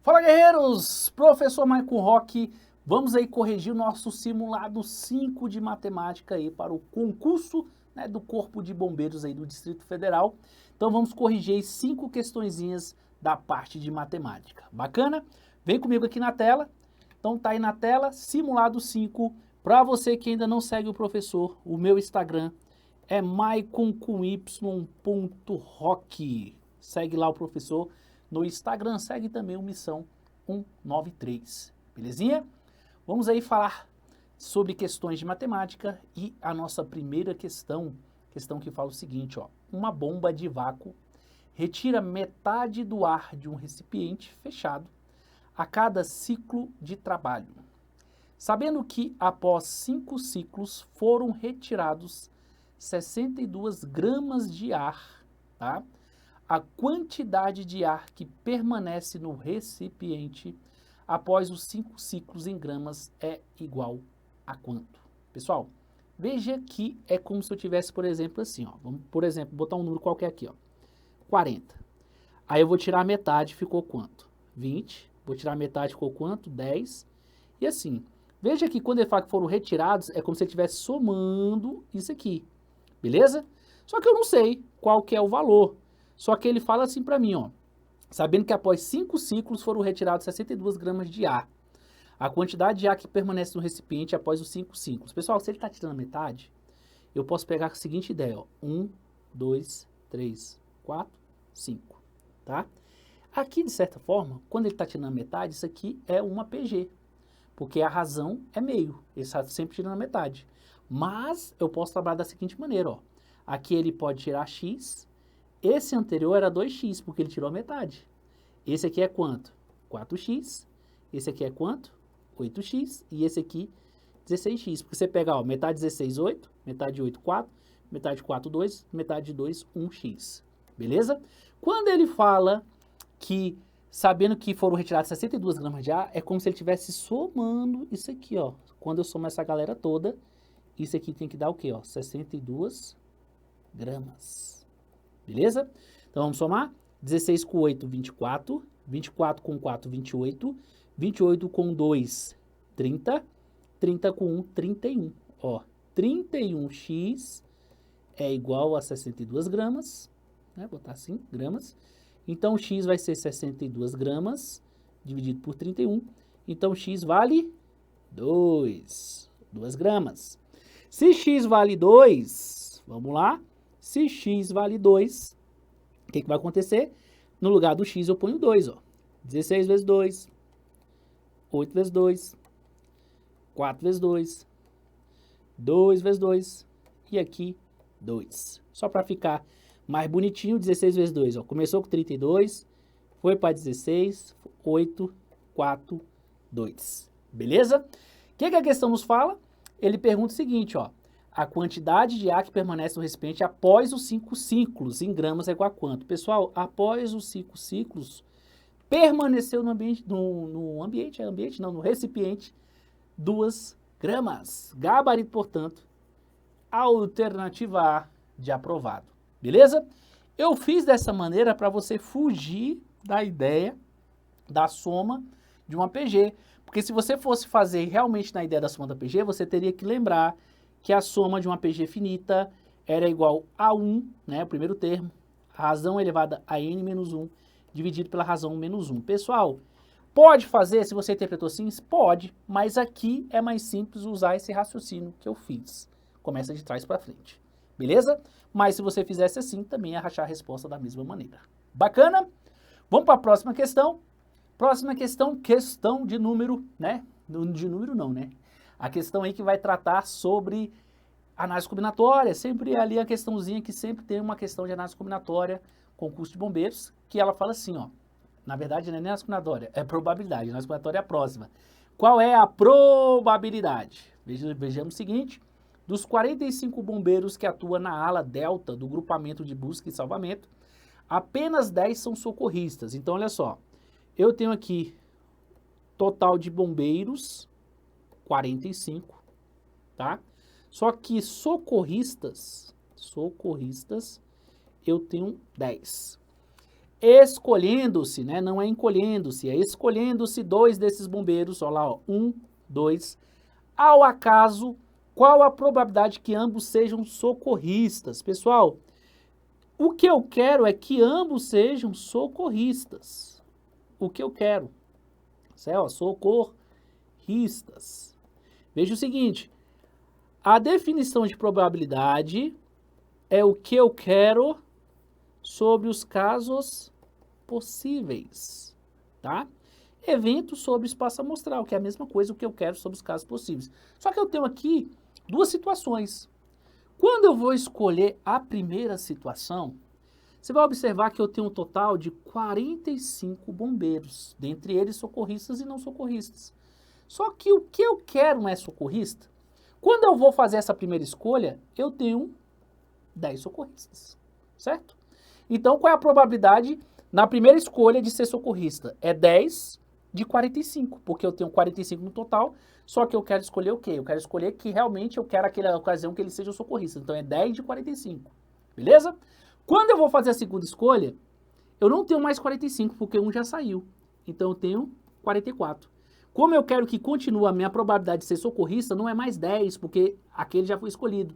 Fala, guerreiros! Professor Maicon Roque, vamos aí corrigir o nosso simulado 5 de matemática aí para o concurso, né, do Corpo de Bombeiros aí do Distrito Federal. Então vamos corrigir aí 5 questõezinhas da parte de matemática. Bacana? Vem comigo aqui na tela. Então tá aí na tela, simulado 5. Para você que ainda não segue o professor, o meu Instagram é maicon.roque. Segue lá o professor no Instagram, segue também o Missão 193, belezinha? Vamos aí falar sobre questões de matemática e a nossa primeira questão que fala o seguinte, ó. Uma bomba de vácuo retira metade do ar de um recipiente fechado a cada ciclo de trabalho. Sabendo que após 5 ciclos foram retirados 62 gramas de ar, tá? A quantidade de ar que permanece no recipiente após os 5 ciclos em gramas é igual a quanto? Pessoal, veja que é como se eu tivesse, por exemplo, assim, ó. Vamos, por exemplo, botar um número qualquer aqui, ó. 40. Aí eu vou tirar a metade, ficou quanto? 20. Vou tirar a metade, ficou quanto? 10. E assim, veja que quando ele fala que foram retirados, é como se ele estivesse somando isso aqui. Beleza? Só que eu não sei qual que é o valor. Só que ele fala assim para mim, ó. Sabendo que após 5 ciclos foram retirados 62 gramas de ar. A quantidade de ar que permanece no recipiente após os 5 ciclos. Pessoal, se ele está tirando a metade, eu posso pegar a seguinte ideia, ó. 1, 2, 3, 4, 5. Tá? Aqui, de certa forma, quando ele está tirando a metade, isso aqui é uma PG. Porque a razão é meio. Ele está sempre tirando a metade. Mas eu posso trabalhar da seguinte maneira, ó. Aqui ele pode tirar x. Esse anterior era 2x, porque ele tirou a metade. Esse aqui é quanto? 4x. Esse aqui é quanto? 8x. E esse aqui, 16x. Porque você pega, ó, metade de 16, 8. Metade de 8, 4. Metade de 4, 2. Metade de 2, 1x. Beleza? Quando ele fala que, sabendo que foram retiradas 62 gramas de ar, é como se ele estivesse somando isso aqui, ó. Quando eu somo essa galera toda, isso aqui tem que dar o quê, ó? 62 gramas. Beleza? Então vamos somar. 16 com 8, 24. 24 com 4, 28. 28 com 2, 30. 30 com 1, 31. Ó, 31x é igual a 62 gramas. Né? Vou botar assim, gramas. Então x vai ser 62 gramas dividido por 31. Então x vale 2 gramas. Se x vale 2, vamos lá. Se x vale 2, o que vai acontecer? No lugar do x eu ponho 2, ó. 16 vezes 2, 8 vezes 2, 4 vezes 2, 2 vezes 2 e aqui 2. Só para ficar mais bonitinho, 16 vezes 2, ó. Começou com 32, foi para 16, 8, 4, 2. Beleza? O que a questão nos fala? Ele pergunta o seguinte, ó. A quantidade de ar que permanece no recipiente após os 5 ciclos, em gramas, é igual a quanto? Pessoal, após os 5 ciclos, permaneceu no recipiente, 2 gramas. Gabarito, portanto, alternativa A de aprovado. Beleza? Eu fiz dessa maneira para você fugir da ideia da soma de uma PG. Porque se você fosse fazer realmente na ideia da soma da PG, você teria que lembrar que a soma de uma PG finita era igual a 1, né, o primeiro termo, razão elevada a n menos 1, dividido pela razão menos 1. Pessoal, pode fazer, se você interpretou assim, pode, mas aqui é mais simples usar esse raciocínio que eu fiz. Começa de trás para frente, beleza? Mas se você fizesse assim, também ia rachar a resposta da mesma maneira. Bacana? Vamos para a próxima questão. Próxima questão, questão de número, né? De número não, né? A questão aí que vai tratar sobre análise combinatória, sempre ali a questãozinha que sempre tem uma questão de análise combinatória, concurso de bombeiros, que ela fala assim, ó, na verdade não é nem análise combinatória, é probabilidade, análise combinatória é a próxima. Qual é a probabilidade? Vejamos o seguinte, dos 45 bombeiros que atuam na ala delta do grupamento de busca e salvamento, apenas 10 são socorristas. Então olha só, eu tenho aqui total de bombeiros, 45, tá? Só que socorristas, eu tenho 10. escolhendo-se, né? Não é encolhendo-se, é escolhendo-se 2 desses bombeiros, olha lá, ó, 1, 2, ao acaso, qual a probabilidade que ambos sejam socorristas? Pessoal, o que eu quero é que ambos sejam socorristas. O que eu quero, certo? Socorristas. Veja o seguinte, a definição de probabilidade é o que eu quero sobre os casos possíveis, tá? Evento sobre espaço amostral, que é a mesma coisa que eu quero sobre os casos possíveis. Só que eu tenho aqui 2 situações. Quando eu vou escolher a primeira situação, você vai observar que eu tenho um total de 45 bombeiros, dentre eles socorristas e não socorristas. Só que o que eu quero não é socorrista. Quando eu vou fazer essa primeira escolha, eu tenho 10 socorristas, certo? Então, qual é a probabilidade na primeira escolha de ser socorrista? É 10 de 45, porque eu tenho 45 no total, só que eu quero escolher o quê? Eu quero escolher que realmente eu quero aquela ocasião que ele seja socorrista. Então, é 10 de 45, beleza? Quando eu vou fazer a segunda escolha, eu não tenho mais 45, porque um já saiu. Então, eu tenho 44. Como eu quero que continue a minha probabilidade de ser socorrista, não é mais 10, porque aquele já foi escolhido,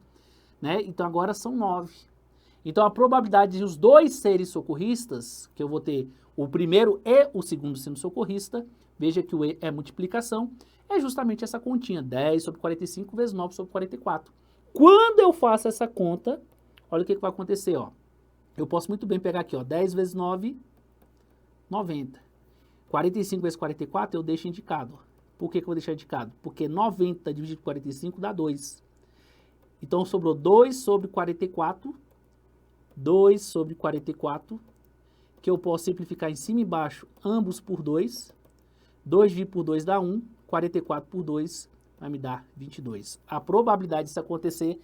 né? Então, agora são 9. Então, a probabilidade de os 2 serem socorristas, que eu vou ter o primeiro e o segundo sendo socorrista, veja que o E é multiplicação, é justamente essa continha, 10 sobre 45 vezes 9 sobre 44. Quando eu faço essa conta, olha o que vai acontecer, ó. Eu posso muito bem pegar aqui, ó, 10 vezes 9, 90. 45 vezes 44 eu deixo indicado. Por que eu vou deixar indicado? Porque 90 dividido por 45 dá 2. Então, sobrou 2 sobre 44, 2 sobre 44, que eu posso simplificar em cima e embaixo, ambos por 2. 2 dividido por 2 dá 1, 44 por 2 vai me dar 22. A probabilidade disso acontecer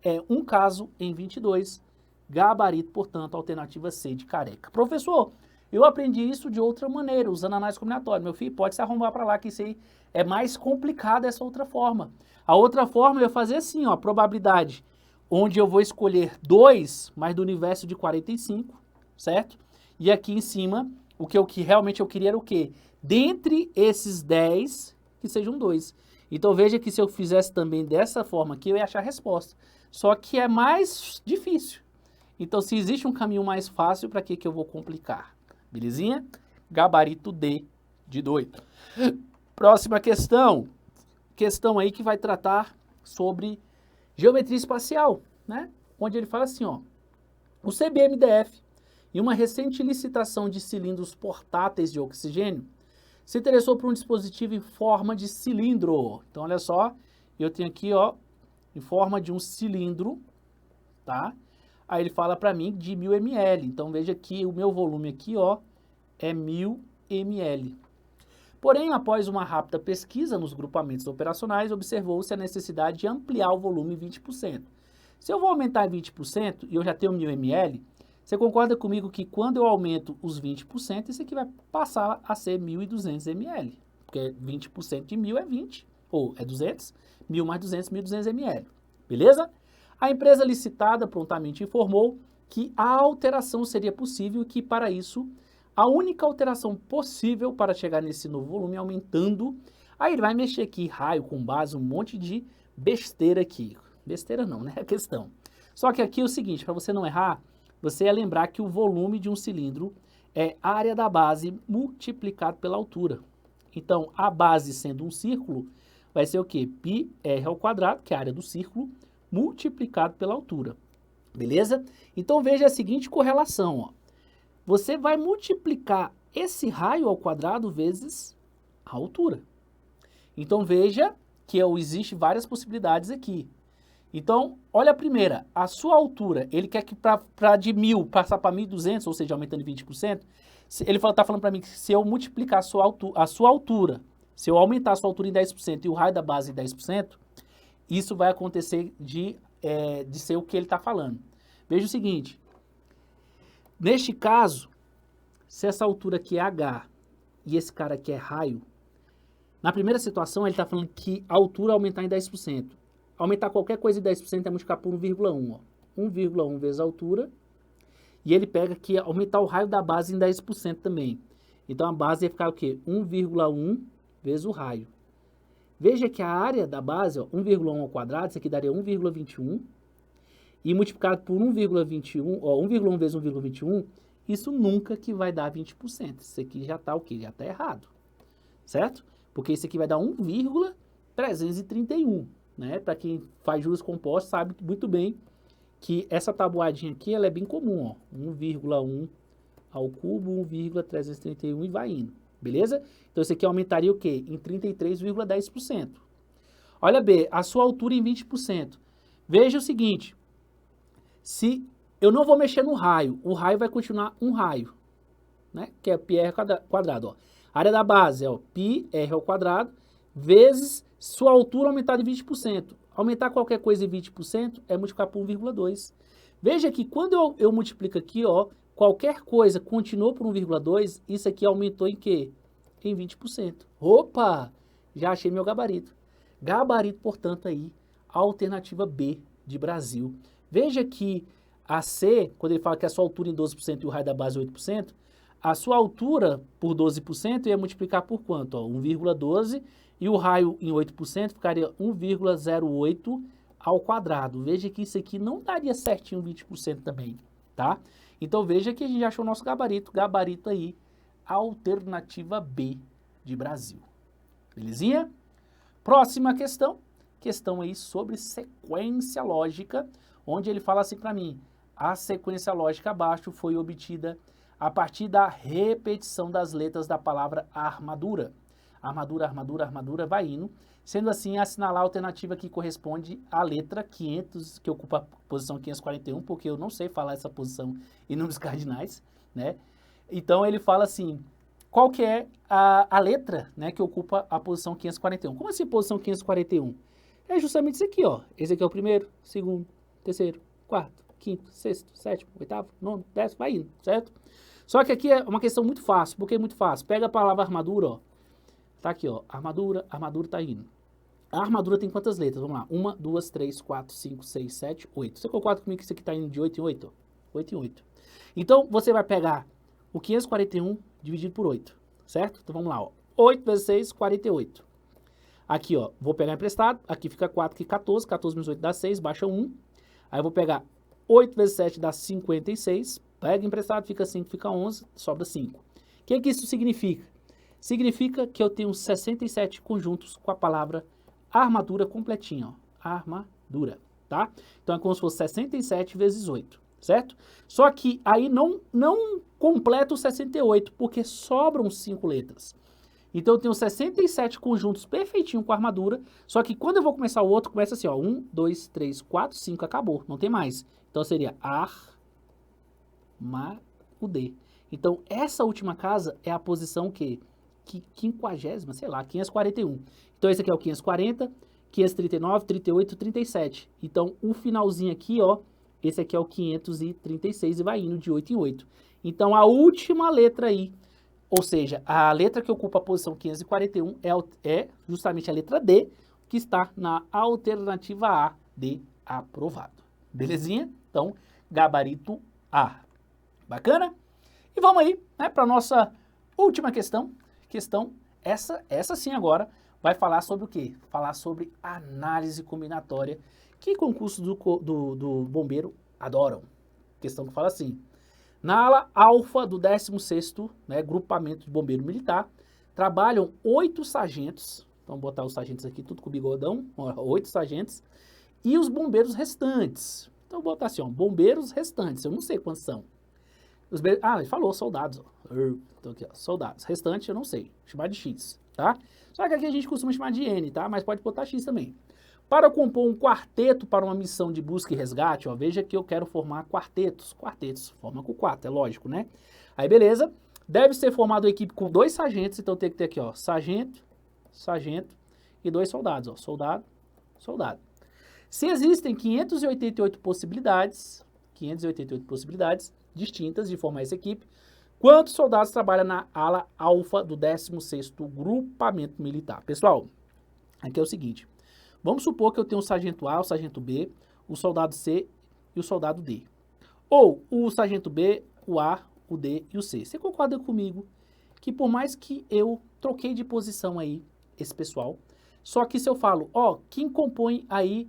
é um caso em 22, gabarito, portanto, alternativa C de Careca. Professor, eu aprendi isso de outra maneira, usando análise combinatória. Meu filho, pode se arrombar para lá, que isso aí é mais complicado essa outra forma. A outra forma eu ia fazer assim, ó, a probabilidade onde eu vou escolher 2, mas do universo de 45, certo? E aqui em cima, o que realmente eu queria era o quê? Dentre esses 10, que sejam 2. Então veja que se eu fizesse também dessa forma aqui, eu ia achar a resposta. Só que é mais difícil. Então se existe um caminho mais fácil, para que eu vou complicar? Belezinha? Gabarito D de doido. Próxima questão. Questão aí que vai tratar sobre geometria espacial, né? Onde ele fala assim, ó. O CBMDF, em uma recente licitação de cilindros portáteis de oxigênio, se interessou por um dispositivo em forma de cilindro. Então, olha só, eu tenho aqui, ó, em forma de um cilindro, tá? Aí ele fala para mim de 1000 ml. Então, veja que o meu volume aqui, ó, é 1000 ml. Porém, após uma rápida pesquisa nos grupamentos operacionais, observou-se a necessidade de ampliar o volume em 20%. Se eu vou aumentar em 20% e eu já tenho 1000 ml, você concorda comigo que quando eu aumento os 20%, isso aqui vai passar a ser 1200 ml. Porque 20% de 1000 é 20, ou é 200, 1000 mais 200, 1200 ml. Beleza? A empresa licitada prontamente informou que a alteração seria possível e que, para isso, a única alteração possível para chegar nesse novo volume aumentando, aí ele vai mexer aqui, raio com base, um monte de besteira aqui. Besteira não, né? É a questão. Só que aqui é o seguinte, para você não errar, você ia lembrar que o volume de um cilindro é a área da base multiplicado pela altura. Então, a base sendo um círculo, vai ser o quê? Πr ao quadrado, que é a área do círculo, multiplicado pela altura. Beleza? Então, veja a seguinte correlação, ó. Você vai multiplicar esse raio ao quadrado vezes a altura. Então, veja que existem várias possibilidades aqui. Então, olha a primeira, a sua altura, ele quer que para de 1000 passar para 1200, ou seja, aumentando em 20%, ele está falando para mim que se eu multiplicar a sua altura, se eu aumentar a sua altura em 10% e o raio da base em 10%, isso vai acontecer de ser o que ele está falando. Veja o seguinte, neste caso, se essa altura aqui é H e esse cara aqui é raio, na primeira situação ele está falando que a altura aumentar em 10%. Aumentar qualquer coisa em 10% é multiplicar por 1,1. 1,1 vezes a altura. E ele pega que aumentar o raio da base em 10% também. Então a base ia ficar o quê? 1,1 vezes o raio. Veja que a área da base, ó, 1,1 ao quadrado, isso aqui daria 1,21. E multiplicado por 1,21, ó, 1,1 vezes 1,21, isso nunca que vai dar 20%. Isso aqui já está o quê? Já está errado. Certo? Porque isso aqui vai dar 1,331. Né? Para quem faz juros compostos sabe muito bem que essa tabuadinha aqui ela é bem comum, ó, 1,1 ao cubo, 1,331 e vai indo, beleza? Então isso aqui aumentaria o quê? Em 33,10%. Olha B, a sua altura em 20%. Veja o seguinte, se eu não vou mexer no raio, o raio vai continuar um raio, né? Que é πr quadrado, ó. A área da base é ó, πr ao quadrado, vezes sua altura aumentar de 20%. Aumentar qualquer coisa em 20% é multiplicar por 1,2. Veja que quando eu multiplico aqui, ó, qualquer coisa continuou por 1,2, isso aqui aumentou em quê? Em 20%. Opa! Já achei meu gabarito. Gabarito, portanto, aí, alternativa B de Brasil. Veja que a C, quando ele fala que a sua altura em 12% e o raio da base é 8%, a sua altura por 12% ia multiplicar por quanto? 1,12 e o raio em 8% ficaria 1,08 ao quadrado. Veja que isso aqui não daria certinho 20% também, tá? Então veja que a gente achou o nosso gabarito. Gabarito aí, alternativa B de Brasil. Belezinha? Próxima questão. Questão aí sobre sequência lógica, onde ele fala assim para mim. A sequência lógica abaixo foi obtida a partir da repetição das letras da palavra armadura. Armadura, armadura, armadura, vai indo. Sendo assim, assinalar a alternativa que corresponde à letra 500, que ocupa a posição 541, porque eu não sei falar essa posição em números cardinais, né? Então, ele fala assim, qual que é a letra, né, que ocupa a posição 541? Como assim posição 541? É justamente isso aqui, ó. Esse aqui é o primeiro, segundo, terceiro, quarto, quinto, sexto, sétimo, oitavo, nono, décimo, vai indo, certo? Só que aqui é uma questão muito fácil. Por que muito fácil? Pega a palavra armadura, ó. Tá aqui, ó. Armadura, armadura tá indo. A armadura tem quantas letras? Vamos lá. 1, 2, 3, 4, 5, 6, 7, 8. Você concorda comigo que isso aqui tá indo de 8 em 8? 8 em 8. Então, você vai pegar o 541 dividido por 8, certo? Então, vamos lá, ó. 8 vezes 6, 48. Aqui, ó. Vou pegar emprestado. Aqui fica 4, aqui 14. 14 menos 8 dá 6, baixa 1. Aí eu vou pegar 8 vezes 7 dá 56. Pega emprestado, fica 5, fica 11, sobra 5. O que isso significa? Significa que eu tenho 67 conjuntos com a palavra armadura completinha, ó. Armadura, tá? Então é como se fosse 67 vezes 8, certo? Só que aí não completa o 68, porque sobram 5 letras. Então eu tenho 67 conjuntos perfeitinho com a armadura, só que quando eu vou começar o outro, começa assim, ó. 1, 2, 3, 4, 5, acabou, não tem mais. Então seria o D. Então, essa última casa é a posição que 50ª, sei lá, 541. Então, esse aqui é o 540, 539, 38, 37. Então, o finalzinho aqui, ó, esse aqui é o 536 e vai indo de 8 em 8. Então, a última letra aí, ou seja, a letra que ocupa a posição 541 é justamente a letra D, que está na alternativa A de aprovado. Belezinha? Então, gabarito A. Bacana? E vamos aí, né, para a nossa última questão. Essa sim agora vai falar sobre o quê? Falar sobre análise combinatória, que concursos do bombeiro adoram. Questão que fala assim, na ala alfa do 16º, né, grupamento de bombeiro militar, trabalham 8 sargentos, vamos botar os sargentos aqui tudo com bigodão, 8 sargentos, e os bombeiros restantes. Então, vou botar assim, ó, bombeiros restantes, eu não sei quantos são. Ele falou soldados, ó. Então aqui, ó, soldados. Restante eu não sei, chamar de X, tá? Só que aqui a gente costuma chamar de N, tá? Mas pode botar X também. Para compor um quarteto para uma missão de busca e resgate, ó, veja que eu quero formar quartetos. Quartetos, forma com 4, é lógico, né? Aí beleza, deve ser formada uma equipe com 2 sargentos, então tem que ter aqui, ó, sargento, sargento e 2 soldados, ó, soldado, soldado. Se existem 588 possibilidades distintas de formar essa equipe, quantos soldados trabalham na ala alfa do 16º grupamento militar? Pessoal, aqui é o seguinte, vamos supor que eu tenho o sargento A, o sargento B, o soldado C e o soldado D. Ou o sargento B, o A, o D e o C. Você concorda comigo que por mais que eu troquei de posição aí esse pessoal, só que se eu falo, ó, quem compõe aí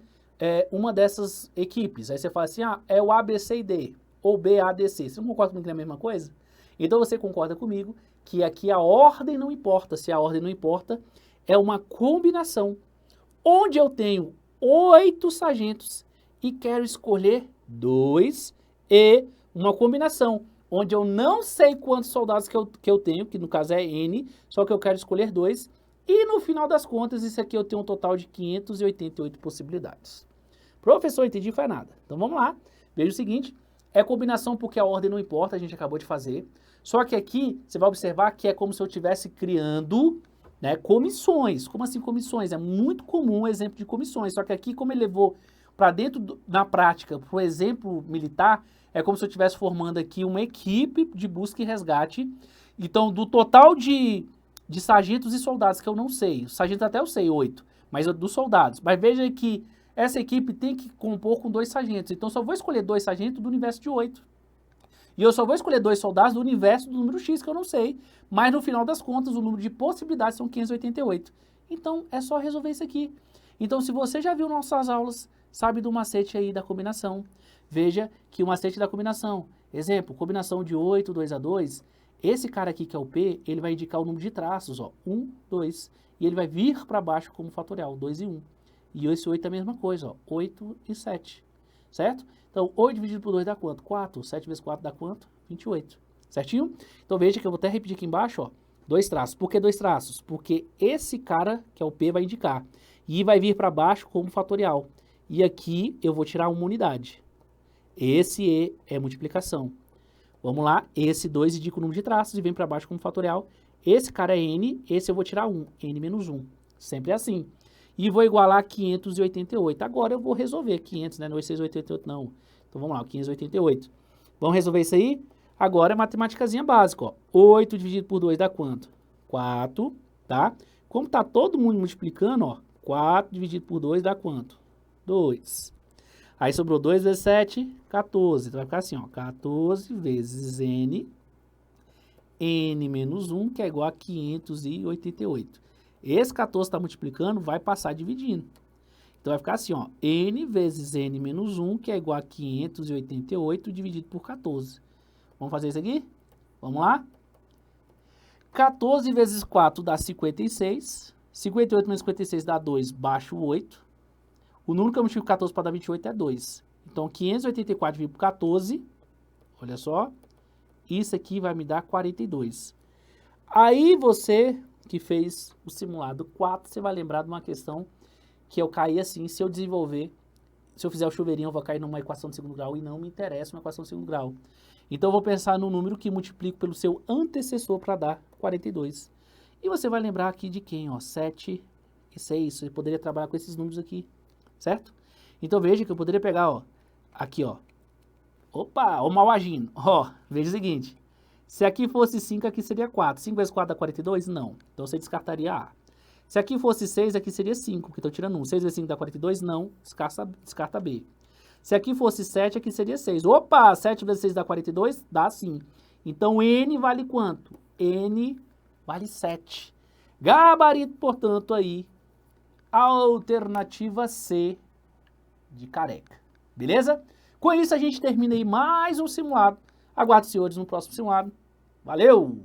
uma dessas equipes? Aí você fala assim, ah, é o A, B, C e D, ou B, A, D, C. Você não concorda comigo que é a mesma coisa? Então você concorda comigo que aqui a ordem não importa. Se a ordem não importa, é uma combinação onde eu tenho 8 sargentos e quero escolher 2 e uma combinação onde eu não sei quantos soldados que eu tenho, que no caso é N, só que eu quero escolher 2, e no final das contas, isso aqui eu tenho um total de 588 possibilidades. Professor, entendi, foi nada. Então vamos lá, veja o seguinte, é combinação porque a ordem não importa, a gente acabou de fazer, só que aqui você vai observar que é como se eu estivesse criando, né, comissões. Como assim comissões? É muito comum o exemplo de comissões, só que aqui como ele levou para dentro, na prática, para o exemplo militar, é como se eu estivesse formando aqui uma equipe de busca e resgate. Então, do total de sargentos e soldados que eu não sei, os sargentos até eu sei, 8, mas dos soldados. Mas veja que essa equipe tem que compor com 2 sargentos. Então, só vou escolher 2 sargentos do universo de 8. E eu só vou escolher 2 soldados do universo do número X, que eu não sei. Mas, no final das contas, o número de possibilidades são 588. Então, é só resolver isso aqui. Então, se você já viu nossas aulas, sabe do macete aí da combinação. Veja que o macete da combinação, exemplo, combinação de 8, 2 a 2, esse cara aqui que é o P, ele vai indicar o número de traços, ó, 1, 2, e ele vai vir para baixo como fatorial, 2 e 1. E esse 8 é a mesma coisa, ó, 8 e 7, certo? Então, 8 dividido por 2 dá quanto? 4, 7 vezes 4 dá quanto? 28, certinho? Então, veja que eu vou até repetir aqui embaixo, ó, 2 traços. Por que 2 traços? Porque esse cara, que é o P, vai indicar. E vai vir para baixo como fatorial. E aqui eu vou tirar uma unidade. Esse E é multiplicação. Vamos lá, esse 2 indica o número de traços e vem para baixo como fatorial. Esse cara é N, esse eu vou tirar 1, N menos 1. Sempre assim. E vou igualar 588. Agora eu vou resolver 500, né? Não é 688 não. Então vamos lá, 588. Vamos resolver isso aí? Agora é matemáticazinha básica, ó. 8 dividido por 2 dá quanto? 4, tá? Como tá todo mundo multiplicando, ó, 4 dividido por 2 dá quanto? 2. Aí sobrou 2 vezes 7, 14. Então vai ficar assim, ó, 14 vezes N, N menos 1, que é igual a 588. Esse 14 está multiplicando, vai passar dividindo. Então vai ficar assim, ó, N vezes N menos 1, que é igual a 588 dividido por 14. Vamos fazer isso aqui? Vamos lá? 14 vezes 4 dá 56. 58 menos 56 dá 2, baixo 8. O número que eu multiplico 14 para dar 28 é 2. Então, 584 dividido por 14, olha só, isso aqui vai me dar 42. Aí você que fez o simulado 4, você vai lembrar de uma questão que eu caí assim, se eu desenvolver, se eu fizer o chuveirinho, eu vou cair numa equação de segundo grau e não me interessa uma equação de segundo grau. Então, eu vou pensar no número que multiplico pelo seu antecessor para dar 42. E você vai lembrar aqui de quem, ó, 7 e 6. Você poderia trabalhar com esses números aqui, certo? Então, veja que eu poderia pegar, ó, aqui, ó. Opa, o mal agindo. Ó, veja o seguinte. Se aqui fosse 5, aqui seria 4. 5 vezes 4 dá 42? Não. Então, você descartaria A. Se aqui fosse 6, aqui seria 5, porque estou tirando 1. 6 vezes 5 dá 42? Não. Descarta B. Se aqui fosse 7, aqui seria 6. Opa, 7 vezes 6 dá 42? Dá sim. Então, N vale quanto? N vale 7. Gabarito, portanto, aí, alternativa C de careca. Beleza? Com isso, a gente termina aí mais um simulado. Aguardo os senhores no próximo simulado. Valeu!